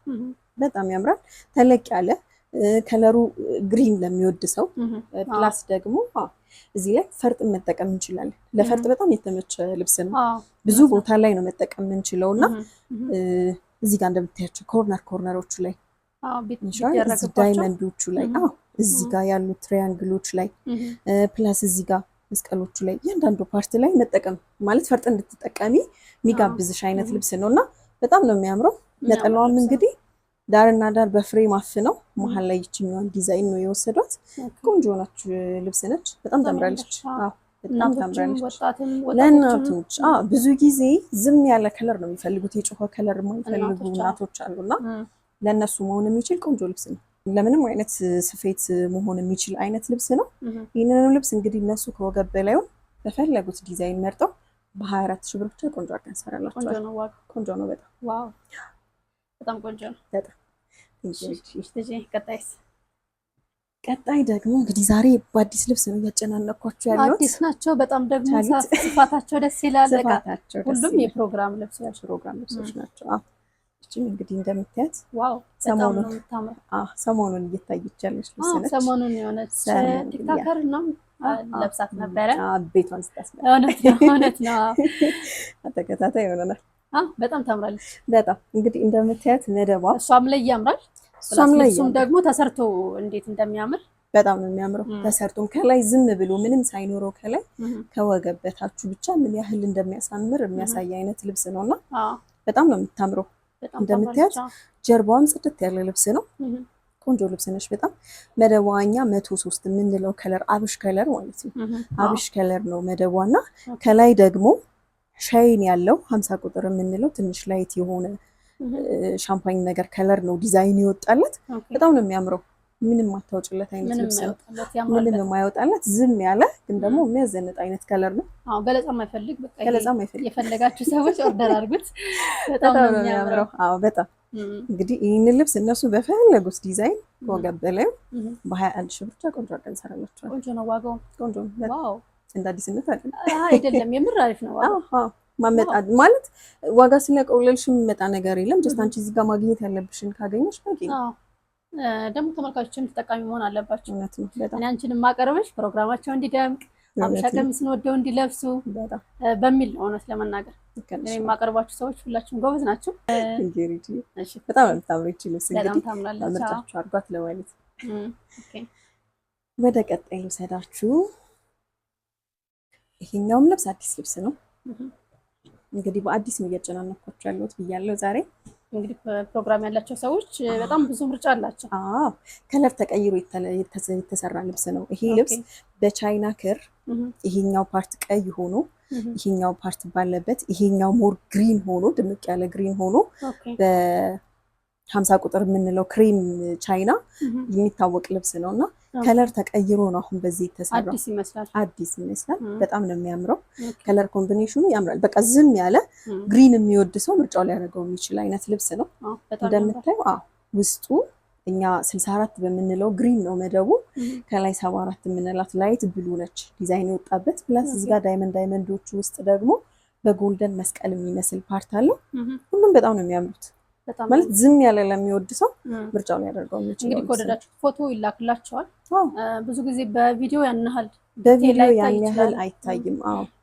በጣም ያምራል። ተለቅ ያለ ከለሩ ግሪን ለሚወድ ሰው ፕላስ ደግሞ እዚህ ላይ ፈርጥ መጠቀም እንችላለን። ለፈርጥ በጣም የተመቸ ልብስ ነው። ብዙ ቦታ ላይ ነው መጠቀም የምንችለውና እዚህ ጋር እንደምታያቸው ኮርነሮቹ ላይ ዳይመንዶቹ ላይ እዚህ ጋር ያሉ ትሪያንግሎች ላይ ፕላስ እዚህ ጋር መስቀሎቹ ላይ እያንዳንዱ ፓርት ላይ መጠቀም ማለት ፈርጥ እንድትጠቀሚ የሚጋብዝሽ አይነት ልብስ ነው እና በጣም ነው የሚያምረው። ነጠላዋም እንግዲህ ዳርና ዳር በፍሬም አፍነው መሀል ላይ ይችኛዋን ዲዛይን ነው የወሰዷት። ቆንጆ ሆናች ልብስ ነች። በጣም ታምራለች። በጣም ታምራለች። ለእናቶች ብዙ ጊዜ ዝም ያለ ከለር ነው የሚፈልጉት። የጮኸ ከለር የማይፈልጉ እናቶች አሉና ለእነሱ መሆን የሚችል ቆንጆ ልብስ ነው። ለምንም አይነት ስፌት መሆን የሚችል አይነት ልብስ ነው። ይህንን ልብስ እንግዲህ እነሱ ከወገብ በላዩ በፈለጉት ዲዛይን መርጠው በ24 ሺህ ብር ብቻ ቆንጆ አድርገን እንሰራላችኋለን። ቆንጆ ነው በጣም ዋው፣ በጣም ቆንጆ ነው በጣም። ቀጣይ ደግሞ እንግዲህ ዛሬ በአዲስ ልብስ ነው እያጨናነኳቸው ያሉት። አዲስ ናቸው በጣም ደግሞ ስፋታቸው ደስ ይላል። ሁሉም የፕሮግራም ልብሶች ናቸው። እቺም እንግዲህ እንደምታያት ዋው በጣም ነው የምታምረው። ሰሞኑን እየታየች ያለች ልብስ ነች። ሰሞኑን የሆነች ቲክታከር ነው ለብሳት ነበረ ቤቷን ስታስመ እውነት ነው ተከታታይ ይሆናል። በጣም ታምራለች። በጣም እንግዲህ እንደምታያት መደቧ እሷም ላይ ያምራል። እሷም ላይ ደግሞ ተሰርቶ እንዴት እንደሚያምር በጣም ነው የሚያምረው። ተሰርቶም ከላይ ዝም ብሎ ምንም ሳይኖረው ከላይ ከወገብ በታችሁ ብቻ ምን ያህል እንደሚያሳምር የሚያሳይ አይነት ልብስ ነውና በጣም ነው የምታምረው። እንደምታያት ጀርባዋም ጽድት ያለ ልብስ ነው። ቆንጆ ልብስ ነች በጣም። መደቧኛ 103 የምንለው ከለር አብሽ ከለር ማለት ነው። አብሽ ከለር ነው መደቧና ከላይ ደግሞ ሻይን ያለው 50 ቁጥር የምንለው ትንሽ ላይት የሆነ ሻምፓኝ ነገር ከለር ነው ዲዛይን ይወጣለት። በጣም ነው የሚያምረው። ምንም አታውጭለት አይነት ልብስ ነው። ምንም የማይወጣለት ዝም ያለ ግን ደግሞ የሚያዘንጥ አይነት ከለር ነው። ገለጻ የማይፈልግ በቃ ገለጻ የማይፈልግ የፈለጋችሁ ሰዎች ኦርደር አድርጉት። በጣም ነው የሚያምረው። በጣም እንግዲህ ይህንን ልብስ እነሱ በፈለጉት ዲዛይን ከወገብ በላዩ በ21 ሺህ ብቻ ቆንጆ አድርገን እንሰራላችኋለን። ቆንጆ ነው ዋጋው። ቆንጆ ነው። እንደ አዲስነት አይደለም፣ የምር አሪፍ ነው ዋጋው። ማመጣ ማለት ዋጋ ስለቀውለልሽ የሚመጣ ነገር የለም። ጀስት አንቺ እዚህ ጋር ማግኘት ያለብሽን ካገኘሽ በቂ ነው። ደግሞ ተመልካቾችን ተጠቃሚ መሆን አለባቸው። እውነት ነው በጣም እኔ አንቺንም ማቀርብሽ ፕሮግራማቸው እንዲደምቅ ሀበሻ ቀሚስን ወደው እንዲለብሱ በሚል ነው። እውነት ለመናገር እኔ የማቀርባችሁ ሰዎች ሁላችሁም ጎበዝ ናቸው። በጣም የምታምረው ይቺ ልብስ በጣም ታምራለች። ምርጫችሁ አድርጓት ለማለት ወደ ቀጣይ ልውሰዳችሁ። ይሄኛውም ልብስ አዲስ ልብስ ነው። እንግዲህ በአዲስ ነው እያጨናነኳቸው ያለሁት ብያለሁ ዛሬ። እንግዲህ ፕሮግራም ያላቸው ሰዎች በጣም ብዙ ምርጫ አላቸው። ከለር ተቀይሮ የተሰራ ልብስ ነው ይሄ ልብስ። በቻይና ክር ይሄኛው ፓርት ቀይ ሆኖ ይሄኛው ፓርት ባለበት ይሄኛው ሞር ግሪን ሆኖ ድምቅ ያለ ግሪን ሆኖ በ50 ቁጥር የምንለው ክሬም ቻይና የሚታወቅ ልብስ ነው እና ከለር ተቀይሮ ነው አሁን በዚህ የተሰራው። አዲስ ይመስላል። በጣም ነው የሚያምረው። ከለር ኮምቢኔሽኑ ያምራል። በቃ ዝም ያለ ግሪን የሚወድ ሰው ምርጫው ሊያደርገው የሚችል አይነት ልብስ ነው። እንደምታዩ ውስጡ እኛ 64 በምንለው ግሪን ነው መደቡ። ከላይ 74 የምንላት ላይት ብሉ ነች ዲዛይን የወጣበት። ፕላስ እዚህ ጋር ዳይመንዶቹ ውስጥ ደግሞ በጎልደን መስቀል የሚመስል ፓርት አለው። ሁሉም በጣም ነው የሚያምሩት። ማለት ዝም ያለ ለሚወድ ሰው ምርጫው ሊያደርገው የሚችል። እንግዲህ ከወደዳችሁ ፎቶ ይላክላቸዋል። ብዙ ጊዜ በቪዲዮ ያንሃል አይታይም።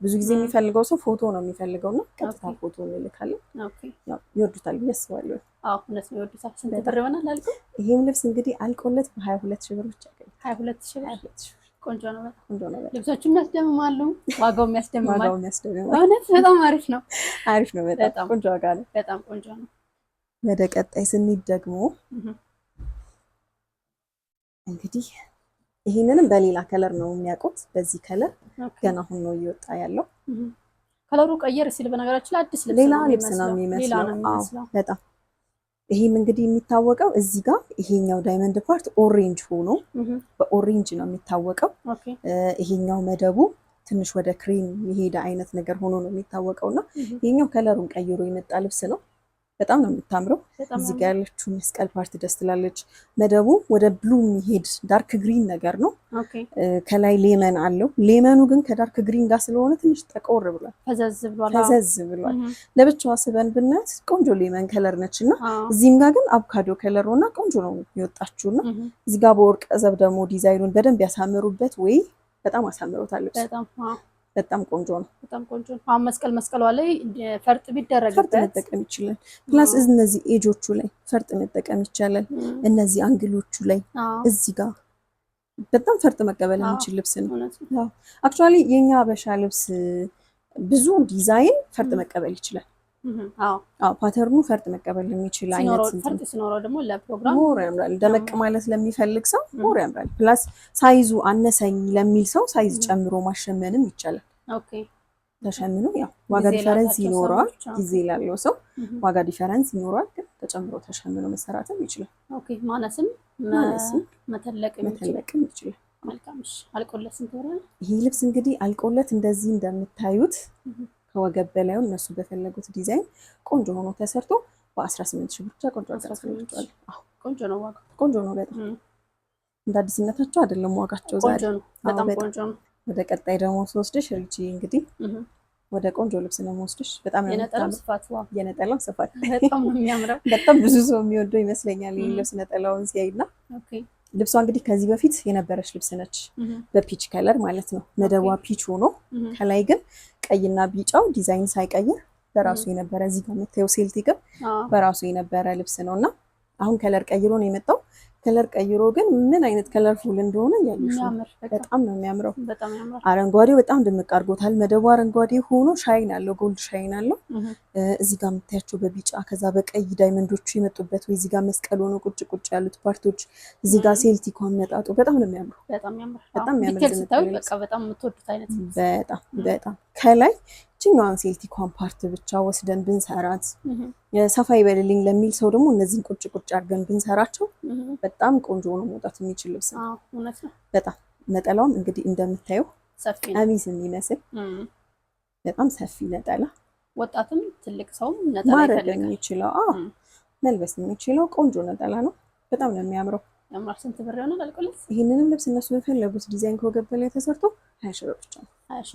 ብዙ ጊዜ የሚፈልገው ሰው ፎቶ ነው የሚፈልገው እና ቀጥታ ፎቶ እንልካለን። ይወዱታል ብዬ አስባለሁ። እውነት ነው ይወዱታል። ስንት ብር ይሆናል አልከው? ይሄም ልብስ እንግዲህ አልቆለት በ22 ሺህ ብር ብቻ ያገኛል። 22 ሺህ ብር ቆንጆ ነው። ልብሶቹ የሚያስደምማሉ፣ ዋጋው የሚያስደምማል። እውነት በጣም አሪፍ ነው። አሪፍ ነው። በጣም ቆንጆ ዋጋ ነው። በጣም ቆንጆ ነው። ወደ ቀጣይ ስንሄድ ደግሞ እንግዲህ ይሄንንም በሌላ ከለር ነው የሚያውቁት። በዚህ ከለር ገና አሁን ነው እየወጣ ያለው። ከለሩ ቀየር ሲል በነገራችን ላይ አዲስ ልብስ ሌላ ልብስ ነው የሚመስለው። በጣም ይሄም እንግዲህ የሚታወቀው እዚህ ጋር ይሄኛው ዳይመንድ ፓርት ኦሬንጅ ሆኖ በኦሬንጅ ነው የሚታወቀው። ይሄኛው መደቡ ትንሽ ወደ ክሬም የሄደ አይነት ነገር ሆኖ ነው የሚታወቀው እና ይሄኛው ከለሩን ቀይሮ የመጣ ልብስ ነው። በጣም ነው የምታምረው። እዚህ ጋር ያለችው መስቀል ፓርት ደስ ትላለች። መደቡ ወደ ብሉ የሚሄድ ዳርክ ግሪን ነገር ነው። ከላይ ሌመን አለው። ሌመኑ ግን ከዳርክ ግሪን ጋር ስለሆነ ትንሽ ጠቆር ብሏል፣ ፈዘዝ ብሏል። ለብቻዋ ስበን ብናት ቆንጆ ሌመን ከለር ነች እና እዚህም ጋር ግን አቮካዶ ከለር ሆና ቆንጆ ነው የወጣችው እና እዚህ ጋር በወርቅ ዘብ ደግሞ ዲዛይኑን በደንብ ያሳምሩበት ወይ በጣም አሳምሮታል። በጣም ቆንጆ ነው። በጣም ቆንጆ ነው። አሁን መስቀሏ ላይ ፈርጥ ቢደረግበት ፈርጥ መጠቀም ይችላል። ፕላስ እነዚህ ኤጆቹ ላይ ፈርጥ መጠቀም ይቻላል። እነዚህ አንግሎቹ ላይ እዚህ ጋር በጣም ፈርጥ መቀበል የሚችል ልብስ ነው። አክቹዋሊ የኛ ሀበሻ ልብስ ብዙ ዲዛይን ፈርጥ መቀበል ይችላል። ፓተርኑ ፈርጥ መቀበል የሚችል አይነት ፈርጥ ሲኖረው ደግሞ ለፕሮግራም ሞር ያምራል። ደመቅ ማለት ለሚፈልግ ሰው ሞር ያምራል። ፕላስ ሳይዙ አነሰኝ ለሚል ሰው ሳይዝ ጨምሮ ማሸመንም ይቻላል። ተሸምኖ ያው ዋጋ ዲፈረንስ ይኖረዋል። ጊዜ ላለው ሰው ዋጋ ዲፈረንስ ይኖረዋል፣ ግን ተጨምሮ ተሸምኖ መሰራትም ይችላል። ማነስም መተለቅም ይችላል። መልካም። አልቆለት ስንት ብር ነው ይሄ ልብስ? እንግዲህ አልቆለት እንደዚህ እንደምታዩት ከወገብ በላዩ እነሱ በፈለጉት ዲዛይን ቆንጆ ሆኖ ተሰርቶ በ18 ሺህ ብር ብቻ ቆንጆ አድርገዋል። ቆንጆ ነው ዋጋው። ቆንጆ ነው በጣም እንደ አዲስነታቸው አይደለም ዋጋቸው ዛሬ። ቆንጆ ነው፣ በጣም ቆንጆ ነው። ወደ ቀጣይ ደግሞ ስወስድሽ ሪቺ እንግዲህ ወደ ቆንጆ ልብስ ነው የምወስድሽ። በጣም የነጠላው ስፋት የነጠላው ስፋት በጣም ነው የሚያምረው። በጣም ብዙ ሰው የሚወደው ይመስለኛል ይሄን ልብስ ነጠላውን ሲያይና። ልብሷ እንግዲህ ከዚህ በፊት የነበረች ልብስ ነች በፒች ከለር ማለት ነው። መደቧ ፒች ሆኖ ከላይ ግን ቀይና ቢጫው ዲዛይን ሳይቀይር በራሱ የነበረ እዚህ ጋር የምታየው ሴልቲ ግን በራሱ የነበረ ልብስ ነው እና አሁን ከለር ቀይሮ ነው የመጣው። ከለር ቀይሮ ግን ምን አይነት ከለርፉል እንደሆነ ያዩሽ በጣም ነው የሚያምረው። አረንጓዴው በጣም ድምቅ አድርጎታል። መደቡ አረንጓዴ ሆኖ ሻይን አለው፣ ጎልድ ሻይን አለው። እዚህ ጋር የምታያቸው በቢጫ ከዛ በቀይ ዳይመንዶቹ የመጡበት ወይ እዚህ ጋር መስቀል ሆኖ ቁጭ ቁጭ ያሉት ፓርቶች እዚህ ጋር ሴልቲኮ አመጣጡ በጣም ነው የሚያምረው። በጣም ያምራል። በጣም የምትወዱት አይነት በጣም ከላይ እችኛዋን ሴልቲኳን ፓርት ብቻ ወስደን ብንሰራት ሰፋ ይበልልኝ ለሚል ሰው ደግሞ እነዚህን ቁጭ ቁጭ አድርገን ብንሰራቸው በጣም ቆንጆ ሆኖ መውጣት የሚችል ልብስ ነው። በጣም ነጠላውም እንግዲህ እንደምታየው ቀሚስ የሚመስል በጣም ሰፊ ነጠላ፣ ወጣትም ትልቅ ሰውም ነጠላ ማድረግ የሚችለው መልበስ የሚችለው ቆንጆ ነጠላ ነው። በጣም ነው የሚያምረው። ስንት ብር ይሆናል አልቆለት? ይህንንም ልብስ እነሱ የፈለጉት ዲዛይን ከወገብ በላይ ተሰርቶ 20 ሺህ ብር ብቻ ነው። 20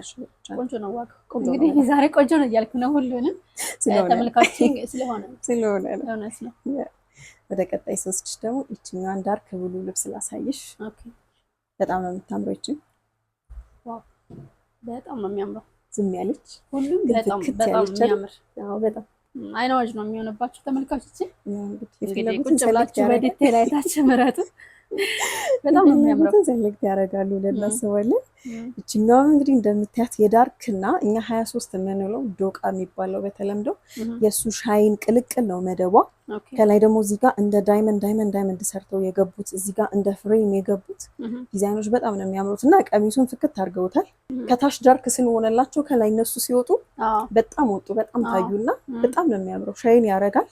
ሺህ ብር ቆንጆ ነው ዋጋው። እንግዲህ ዛሬ ቆንጆ ነው እያልኩ ነው ሁሉንም ተመልካችን ስለሆነ ነው። ወደ ቀጣይ ሶስት ደግሞ ይችኛዋን ዳርክ ብሉ ልብስ ላሳይሽ። በጣም ነው የምታምረው። ይቺ በጣም ነው የሚያምረው። ዝም ያለች ሁሉም በጣም የሚያምር በጣም አይናዋጅ ነው የሚሆንባችሁ ተመልካቾች። እንግዲህ ቁጭ ብላችሁ በዲቴል አይታችሁ ምረጡ። በጣም ነው የሚያምረው። ዘልግ ያደርጋሉ ለናስባለን። እቺኛው እንግዲህ እንደምታያት የዳርክና እኛ 23 የምንለው ዶቃ የሚባለው በተለምዶ የሱ ሻይን ቅልቅል ነው መደቧ። ከላይ ደግሞ እዚህ ጋር እንደ ዳይመንድ ሰርተው የገቡት እዚህ ጋር እንደ ፍሬም የገቡት ዲዛይኖች በጣም ነው የሚያምሩት እና ቀሚሱን ፍክት አድርገውታል። ከታች ዳርክ ስለሆነላቸው ከላይ እነሱ ሲወጡ በጣም ወጡ፣ በጣም ታዩና በጣም ነው የሚያምረው። ሻይን ያደርጋል።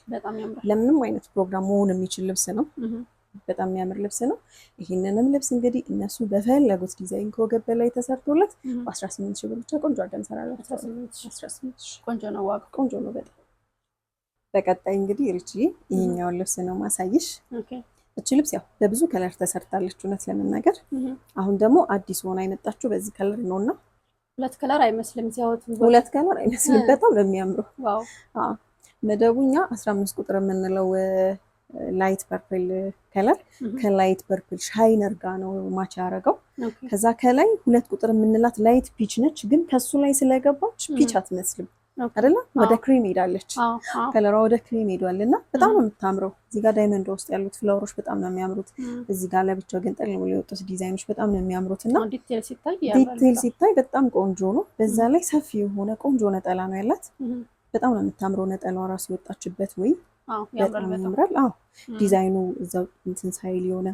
ለምንም አይነት ፕሮግራም መሆን የሚችል ልብስ ነው። በጣም የሚያምር ልብስ ነው። ይህንንም ልብስ እንግዲህ እነሱ በፈለጉት ዲዛይን ከወገብ በላይ ተሰርቶለት በ18 ሺህ ብር ብቻ ቆንጆ አድርገን እንሰራለን። 18 ሺህ ቆንጆ ነው፣ ዋጋ ቆንጆ ነው በጣም። በቀጣይ እንግዲህ ሪቺ ይሄኛውን ልብስ ነው ማሳይሽ። እቺ ልብስ ያው በብዙ ከለር ተሰርታለች እውነት ለመናገር። አሁን ደግሞ አዲስ ሆና የመጣችው በዚህ ከለር ነውና ሁለት ከለር አይመስልም ሲያወጡ፣ ሁለት ከለር አይመስልም። በጣም ነው የሚያምረው። ዋው መደቡኛ 15 ቁጥር የምንለው ላይት ፐርፕል ከለር ከላይት ፐርፕል ሻይነር ጋር ነው ማች ያደረገው። ከዛ ከላይ 2 ቁጥር የምንላት ላይት ፒች ነች፣ ግን ከሱ ላይ ስለገባች ፒች አትመስልም አይደለ? ወደ ክሬም ሄዳለች። ከለሯ ወደ ክሬም ሄዷልና በጣም ነው የምታምረው። እዚህ ጋር ዳይመንድ ውስጥ ያሉት ፍላወሮች በጣም ነው የሚያምሩት። እዚህ ጋር ለብቻው ግን ጠል ብሎ የወጡት ዲዛይኖች በጣም ነው የሚያምሩት እና ዲቴል ሲታይ በጣም ቆንጆ ነው። በዛ ላይ ሰፊ የሆነ ቆንጆ ነጠላ ነው ያላት። በጣም ነው የምታምረው። ነጠላዋ ራሱ የወጣችበት ወይ በጣም ያምራል። ዲዛይኑ እዛው እንትን ሳይል የሆነ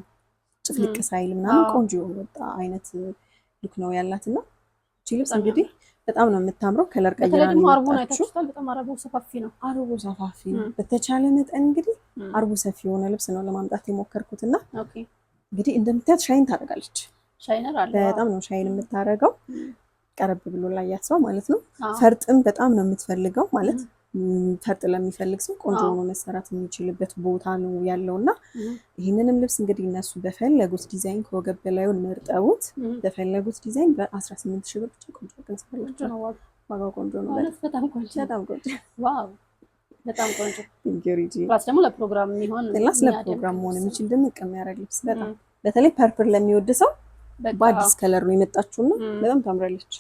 ጭፍልቅ ሳይል ምናምን ቆንጆ ወጣ አይነት ሉክ ነው ያላትና እቺ ልብስ እንግዲህ በጣም ነው የምታምረው። ከለር ቀይራ ነው የመጣችው። በጣም አረቡ ሰፋፊ ነው። በተቻለ መጠን እንግዲህ አርቡ ሰፊ የሆነ ልብስ ነው ለማምጣት የሞከርኩትና እንግዲህ እንደምታያት ሻይን ታደርጋለች። ሻይነር አለ። በጣም ነው ሻይን የምታደርገው። ቀረብ ብሎ ላይ ያስባው ማለት ነው። ፈርጥም በጣም ነው የምትፈልገው ማለት ፈርጥ ለሚፈልግ ሰው ቆንጆ ሆኖ መሰራት የሚችልበት ቦታ ነው ያለውና ይህንንም ልብስ እንግዲህ እነሱ በፈለጉት ዲዛይን ከወገብ በላዩን መርጠውት በፈለጉት ዲዛይን በ18 ሺህ ብር ብቻ ቆንጆ ገንዘብ ነው። ዋጋው ቆንጆ ነው። በጣም ቆንጆ ዋው በጣም ቆንጆ እንግሪጂ ፕላስ ደግሞ ለፕሮግራም የሚሆን ለፕሮግራም መሆን የሚችል ድምቅ የሚያደርግ ልብስ በጣም በተለይ ፐርፕል ለሚወድ ሰው በአዲስ ከለር ነው የመጣችውና በጣም ታምራለች።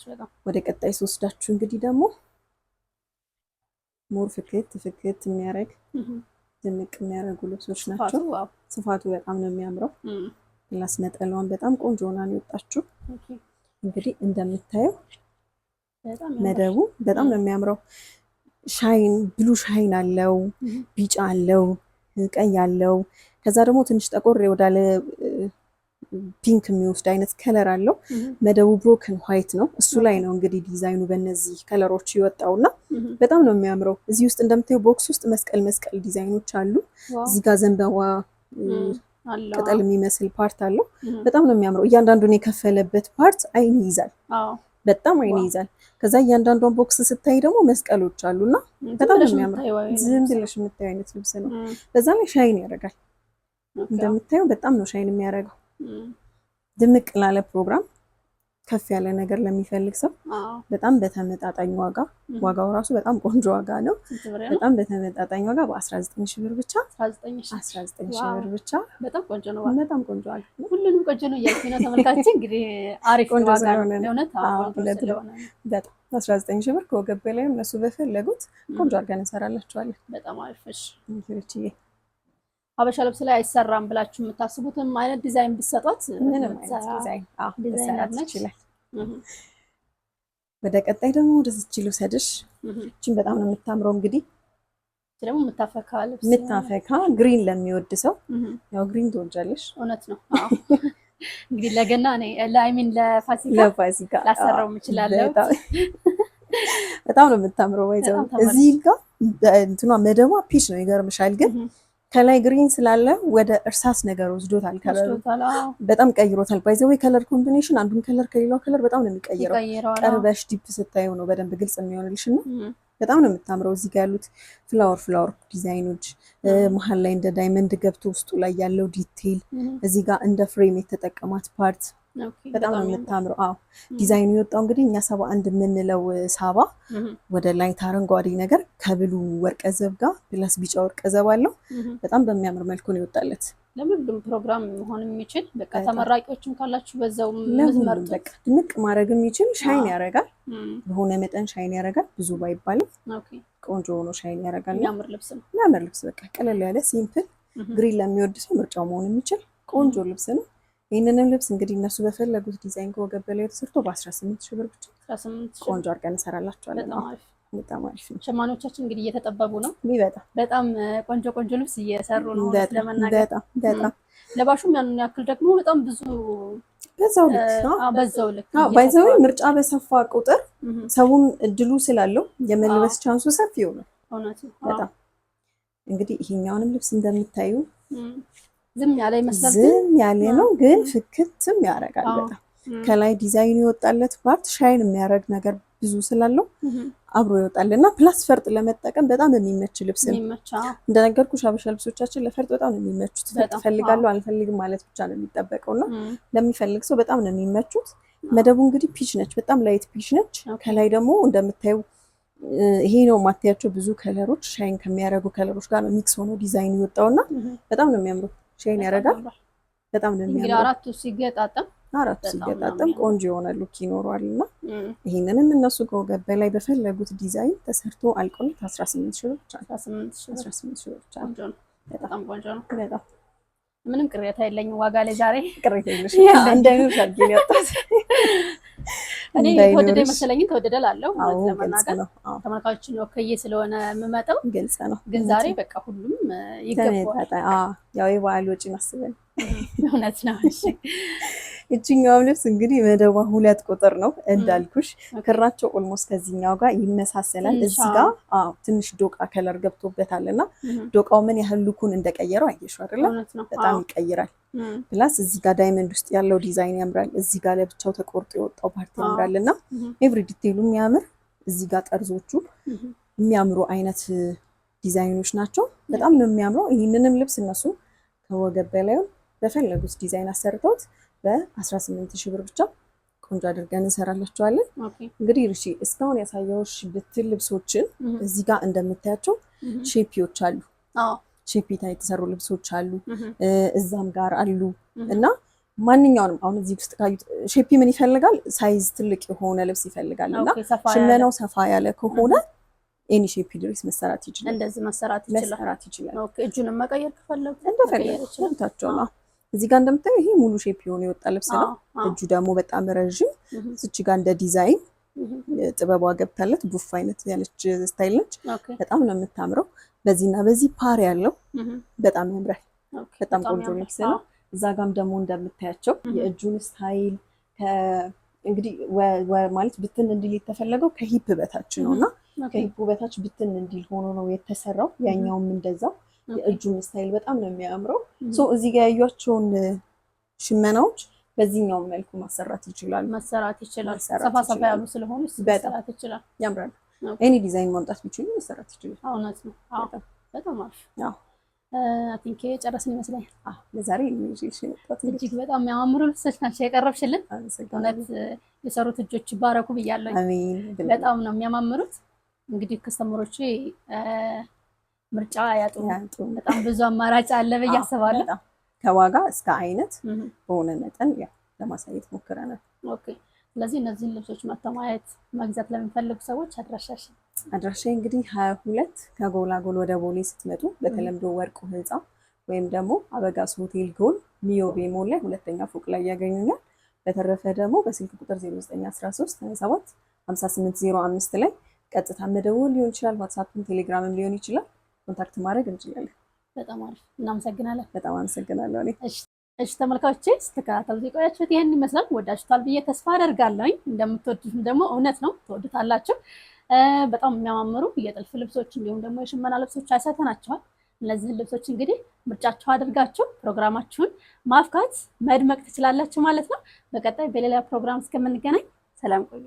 በጣም ወደ ቀጣይ ስወስዳችሁ እንግዲህ ደግሞ ሞር ፍክት የሚያደርግ ድምቅ የሚያደርጉ ልብሶች ናቸው። ስፋቱ በጣም ነው የሚያምረው። ፕላስ ነጠላዋን በጣም ቆንጆ ሆና ነው የወጣችው። እንግዲህ እንደምታየው መደቡ በጣም ነው የሚያምረው። ሻይን ብሉ ሻይን አለው፣ ቢጫ አለው፣ ቀይ አለው። ከዛ ደግሞ ትንሽ ጠቆር ወዳለ ፒንክ የሚወስድ አይነት ከለር አለው። መደቡ ብሮክን ዋይት ነው። እሱ ላይ ነው እንግዲህ ዲዛይኑ በእነዚህ ከለሮች ይወጣውና በጣም ነው የሚያምረው። እዚህ ውስጥ እንደምታየው ቦክስ ውስጥ መስቀል ዲዛይኖች አሉ። እዚህ ጋር ዘንባባ ቅጠል የሚመስል ፓርት አለው። በጣም ነው የሚያምረው። እያንዳንዱን የከፈለበት ፓርት አይን ይይዛል። በጣም አይን ይይዛል። ከዛ እያንዳንዷን ቦክስ ስታይ ደግሞ መስቀሎች አሉና በጣም ነው የሚያምረው። ዝም ብለሽ የምታየው አይነት ልብስ ነው። በዛ ላይ ሻይን ያደርጋል። እንደምታየው በጣም ነው ሻይን የሚያደርገው። ድምቅ ላለ ፕሮግራም ከፍ ያለ ነገር ለሚፈልግ ሰው በጣም በተመጣጣኝ ዋጋ ዋጋው ራሱ በጣም ቆንጆ ዋጋ ነው። በጣም በተመጣጣኝ ዋጋ በ19 ሺህ ብር ብቻ 19 ሺህ ብር ብቻ በጣም ቆንጆ ነው። በጣም ቆንጆ ዋጋ ነው። ሁሉንም ቆንጆ ነው እያልኩኝ ነው ተመልካቾች። እንግዲህ አሪፍ ዋጋ ነው እውነት። በጣም 19 ሺህ ብር ከወገብ በላይ እነሱ በፈለጉት ቆንጆ አድርገን እንሰራላችኋለን። በጣም አሪፍ። እሺ ሀበሻ ልብስ ላይ አይሰራም ብላችሁ የምታስቡትም አይነት ዲዛይን ብትሰጧት ምንም አይነት ዲዛይን ይችላል። ወደ ቀጣይ ደግሞ ወደዚች ልውሰድሽ። እቺን በጣም ነው የምታምረው። እንግዲህ ደግሞ የምታፈካ ልብስ የምታፈካ ግሪን ለሚወድ ሰው ያው ግሪን ትወጃለሽ። እውነት ነው። እንግዲህ ለገና ለአይሚን ለፋሲካ ላሰራው እችላለሁ። በጣም ነው የምታምረው። ወይዘው እዚህ ጋር እንትኗ መደቧ ፒች ነው ይገርምሻል። ግን ከላይ ግሪን ስላለ ወደ እርሳስ ነገር ወስዶታል። ከለር በጣም ቀይሮታል። ባይዘው ከለር ኮምቢኔሽን አንዱን ከለር ከሌላው ከለር በጣም ነው የሚቀይረው። ቀርበሽ ዲፕ ስታዩ ነው በደንብ ግልጽ የሚሆንልሽ እና በጣም ነው የምታምረው። እዚህ ጋር ያሉት ፍላወር ዲዛይኖች መሀል ላይ እንደ ዳይመንድ ገብቶ ውስጡ ላይ ያለው ዲቴይል እዚህ ጋር እንደ ፍሬም የተጠቀማት ፓርት በጣም ነው የምታምረው። ዲዛይኑ የወጣው እንግዲህ እኛ 71 የምንለው ሳባ ወደ ላይት አረንጓዴ ነገር ከብሉ ወርቀ ዘብ ጋር ፕላስ ቢጫ ወርቀ ዘብ አለው። በጣም በሚያምር መልኩ ነው የወጣለት። ለምንም ፕሮግራም መሆን የሚችል በቃ ተመራቂዎችም ካላችሁ በዛው ምዝመርጡ በቃ ድምቅ ማድረግ የሚችል ሻይን ያደርጋል። በሆነ መጠን ሻይን ያደርጋል። ብዙ ባይባልም ቆንጆ ሆኖ ሻይን ያደርጋል። የሚያምር ልብስ ነው። የሚያምር ልብስ በቃ ቀለል ያለ ሲምፕል ግሪን ለሚወድ ሰው ምርጫው መሆን የሚችል ቆንጆ ልብስ ነው። ይህንንም ልብስ እንግዲህ እነሱ በፈለጉት ዲዛይን ከወገብ በላይ ተሰርቶ በ18 ሺህ ብር ብቻ ቆንጆ አድርገን እንሰራላችኋለን። በጣም አሪፍ ነው። ሸማኔዎቻችን እንግዲህ እየተጠበቡ ነው። በጣም ቆንጆ ልብስ እየሰሩ ነው ለመናገር። በጣም ለባሹም ያንን ያክል ደግሞ በጣም ብዙ በዛው ልክ ባይዘው ምርጫ በሰፋ ቁጥር ሰውም እድሉ ስላለው የመልበስ ቻንሱ ሰፊ ነው። እውነት ነው። በጣም እንግዲህ ይሄኛውንም ልብስ እንደምታዩ ዝም ያለ ይመስላል። ዝም ያለ ነው ግን ፍክትም ያደርጋል። በጣም ከላይ ዲዛይኑ የወጣለት ፓርት ሻይን የሚያደርግ ነገር ብዙ ስላለው አብሮ ይወጣልና ፕላስ ፈርጥ ለመጠቀም በጣም የሚመች ልብስ ነው። እንደነገርኩሽ ሀበሻ ልብሶቻችን ለፈርጥ በጣም ነው የሚመቹት። ፈርጥ ፈልጋለሁ አልፈልግም ማለት ብቻ ነው የሚጠበቀውና ለሚፈልግ ሰው በጣም ነው የሚመቹት። መደቡ እንግዲህ ፒች ነች፣ በጣም ላይት ፒች ነች። ከላይ ደግሞ እንደምታዩ ይሄ ነው ማጥያቸው ብዙ ከለሮች ሻይን ከሚያደርጉ ከለሮች ጋር ነው ሚክስ ሆኖ ዲዛይን ይወጣውና በጣም ነው የሚያምረው። ሻይን ያደርጋል። በጣም ነው የሚያምረው። አራቱ ሲገጣጠም ቆንጆ የሆነ ሉክ ይኖረዋልና ይሄንንም እነሱ ከወገብ በላይ በፈለጉት ዲዛይን ተሰርቶ አልቆለት 18 ሺህ ብር ብቻ። 18 ሺህ ብር ብቻ። በጣም ቆንጆ ነው። በጣም ምንም ቅሬታ የለኝም ዋጋ ላይ ዛሬ ቅሬታ የለሽም። እንዳይኖር አድርጌ ያጣት እኔ ተወደደ መሰለኝ ተወደደ ላለው ለማናገር ተመልካቾችን ወከዬ ስለሆነ የምመጣው ግልጽ ነው። ግን ዛሬ በቃ ሁሉም ይገባል። ያው የበዓል ወጪ ማስበን እውነት ነው። እሺ እቺኛው ልብስ እንግዲህ መደቧ 2 ቁጥር ነው እንዳልኩሽ። ክራቸው ኦልሞስት ከዚህኛው ጋር ይመሳሰላል። እዚህ ጋር ትንሽ ዶቃ ከለር ገብቶበታልና ዶቃው ምን ያህል ሉኩን እንደቀየረው አየሽው አይደል? በጣም ይቀይራል። ፕላስ እዚህ ጋር ዳይመንድ ውስጥ ያለው ዲዛይን ያምራል። እዚህ ጋር ለብቻው ተቆርጦ የወጣው ፓርቲ ያምራልና ኤቭሪ ዲቴይሉ የሚያምር እዚህ ጋር ጠርዞቹ የሚያምሩ አይነት ዲዛይኖች ናቸው። በጣም ነው የሚያምረው። ይህንንም ልብስ እነሱ ከወገብ በላይ በፈለጉት ዲዛይን አሰርተውት በ18 ሺህ ብር ብቻ ቆንጆ አድርገን እንሰራላችኋለን። እንግዲህ እሺ እስካሁን ያሳየሁሽ ብትል ልብሶችን እዚህ ጋር እንደምታያቸው ሼፒዎች አሉ። ሼፒታ የተሰሩ ልብሶች አሉ፣ እዛም ጋር አሉ እና ማንኛውንም አሁን እዚህ ውስጥ ካዩት ሼፒ ምን ይፈልጋል? ሳይዝ ትልቅ የሆነ ልብስ ይፈልጋል እና ሽመናው ሰፋ ያለ ከሆነ ኤኒ ሼፒ ድሬስ መሰራት ይችላል። እንደዚህ መሰራት ይችላል። ኦኬ እጁንም መቀየር ከፈለጉ እንደፈለጋችሁ ነው። እዚህ ጋር እንደምታዩ ይሄ ሙሉ ሼፕ የሆነ የወጣ ልብስ ነው። እጁ ደግሞ በጣም ረዥም እዚች ጋር እንደ ዲዛይን ጥበቧ ገብታለት ቡፍ አይነት ያለች ስታይል ነች። በጣም ነው የምታምረው። በዚህና በዚህ ፓር ያለው በጣም ያምራል። በጣም ቆንጆ ልብስ ነው። እዛ ጋም ደግሞ እንደምታያቸው የእጁን ስታይል እንግዲህ ማለት ብትን እንዲል የተፈለገው ከሂፕ በታች ነውና ከሂፕ በታች ብትን እንዲል ሆኖ ነው የተሰራው። ያኛውም እንደዛው የእጁን ስታይል በጣም ነው የሚያምረው። ሶ እዚህ ጋር ያዩአቸውን ሽመናዎች በዚህኛው መልኩ መሰራት ይችላል። ሰፋ ያሉ ስለሆነ መሰራት ይችላል። ያምራል። ኤኒ ዲዛይን ማምጣት ቢችሉ መሰራት ይችላል። እውነት ነው። በጣም አሪፍ። አይ ቲንክ ጨረስን ይመስለኛል። ለዛሬ ይዤልሽ የመጣሁት እጅግ በጣም የሚያማምሩ ልብሶች ናቸው የቀረብሽልን። እውነት የሰሩት እጆች ይባረኩ ብያለሁ። አሜን። በጣም ነው የሚያማምሩት። እንግዲህ ከስተመሮች ምርጫ ያጡ በጣም ብዙ አማራጭ አለ ብዬ አስባለሁ። ከዋጋ እስከ አይነት በሆነ መጠን ለማሳየት ሞክረናል። ኦኬ። ስለዚህ እነዚህን ልብሶች ማየት መግዛት ለሚፈልጉ ሰዎች አድራሻ እንግዲህ 22 ከጎላጎል ወደ ቦሌ ስትመጡ በተለምዶ ወርቁ ህንፃ ወይም ደግሞ አበጋስ ሆቴል ጎን ሚዮቤ ሞል ላይ ሁለተኛ ፎቅ ላይ ያገኙኛል። በተረፈ ደግሞ በስልክ ቁጥር 0913 27 5805 ላይ ቀጥታ መደወል ሊሆን ይችላል። ዋትስአፕም ቴሌግራምም ሊሆን ይችላል። ኮንታክት ማድረግ እንችላለን። በጣም አሪፍ፣ እናመሰግናለን። በጣም አመሰግናለሁ እኔ። እሺ ተመልካቾቼ ስትከታተሉት የቆያችሁት ይሄን ይመስላል። ወዳችሁታል ብዬ ተስፋ አደርጋለሁ። እንደምትወዱት ደግሞ እውነት ነው ትወዱታላችሁ። በጣም የሚያማምሩ የጥልፍ ልብሶች እንዲሁም ደግሞ የሽመና ልብሶች አይሰተናቸዋል። እነዚህን ልብሶች እንግዲህ ምርጫችሁ አድርጋችሁ ፕሮግራማችሁን ማፍካት መድመቅ ትችላላችሁ ማለት ነው። በቀጣይ በሌላ ፕሮግራም እስከምንገናኝ ሰላም ቆዩ።